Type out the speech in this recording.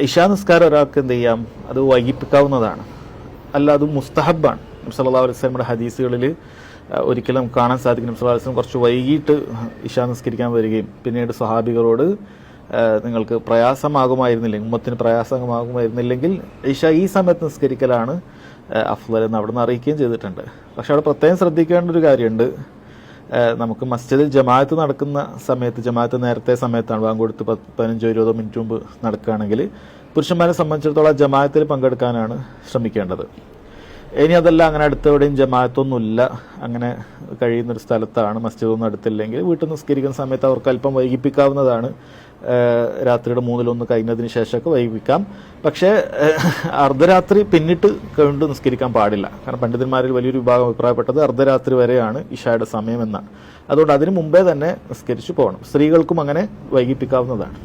ഇശാ നിസ്കാരം ഒരാൾക്ക് എന്ത് ചെയ്യാം, അത് വൈകിപ്പിക്കാവുന്നതാണ്, അല്ല അത് മുസ്തഹബാണ്. നബി സല്ലല്ലാഹു അലൈഹി വസല്ലമയുടെ ഹദീസുകളിൽ ഒരിക്കലും കാണാൻ സാധിക്കും നബി സല്ലല്ലാഹു അലൈഹി വസല്ലം കുറച്ച് വൈകിട്ട് ഇശാ നിസ്കരിക്കാൻ വരികയും പിന്നീട് സ്വഹാബികളോട് നിങ്ങൾക്ക് പ്രയാസമാകുമായിരുന്നില്ലെങ്കിൽ, ഉമ്മത്തിന് പ്രയാസമാകുമായിരുന്നില്ലെങ്കിൽ ഇശ ഈ സമയത്ത് നിസ്കരിക്കലാണ് അഫ്ളൽ എന്ന് അവിടെ നിന്ന് അറിയിക്കുകയും ചെയ്തിട്ടുണ്ട്. പക്ഷെ അവിടെ പ്രത്യേകം ശ്രദ്ധിക്കേണ്ട ഒരു കാര്യമുണ്ട്. നമുക്ക് മസ്ജിദിൽ ജമാഅത്ത് നടക്കുന്ന സമയത്ത്, ജമാഅത്ത് നേരത്തെ സമയത്താണ്, ബാങ്ക് കൊടുത്ത് 15-20 മിനിറ്റ് മുമ്പ് നടക്കുകയാണെങ്കിൽ പുരുഷന്മാരെ സംബന്ധിച്ചിടത്തോളം ജമാഅത്തിൽ പങ്കെടുക്കാനാണ് ശ്രമിക്കേണ്ടത്. ഇനി അതല്ല, അങ്ങനെ അടുത്തെവിടെയും ജമാഅത്തൊന്നുമില്ല, അങ്ങനെ കഴിയുന്നൊരു സ്ഥലത്താണ്, മസ്ജിദൊന്നും അടുത്തില്ലെങ്കിൽ വീട്ടിൽ നിസ്കരിക്കുന്ന സമയത്ത് അവർക്ക് അല്പം വൈകിപ്പിക്കാവുന്നതാണ്. രാത്രിയുടെ 1/3 കഴിഞ്ഞതിന് ശേഷമൊക്കെ വൈകിപ്പിക്കാം. പക്ഷേ അർദ്ധരാത്രി പിന്നിട്ട് കണ്ടു നിസ്കരിക്കാൻ പാടില്ല. കാരണം പണ്ഡിതന്മാരിൽ വലിയൊരു വിഭാഗം അഭിപ്രായപ്പെട്ടത് അർദ്ധരാത്രി വരെയാണ് ഇശായുടെ സമയം എന്നാണ്. അതുകൊണ്ട് അതിന് മുമ്പേ തന്നെ നിസ്കരിച്ചു പോകണം. സ്ത്രീകൾക്കും അങ്ങനെ വൈകിപ്പിക്കാവുന്നതാണ്.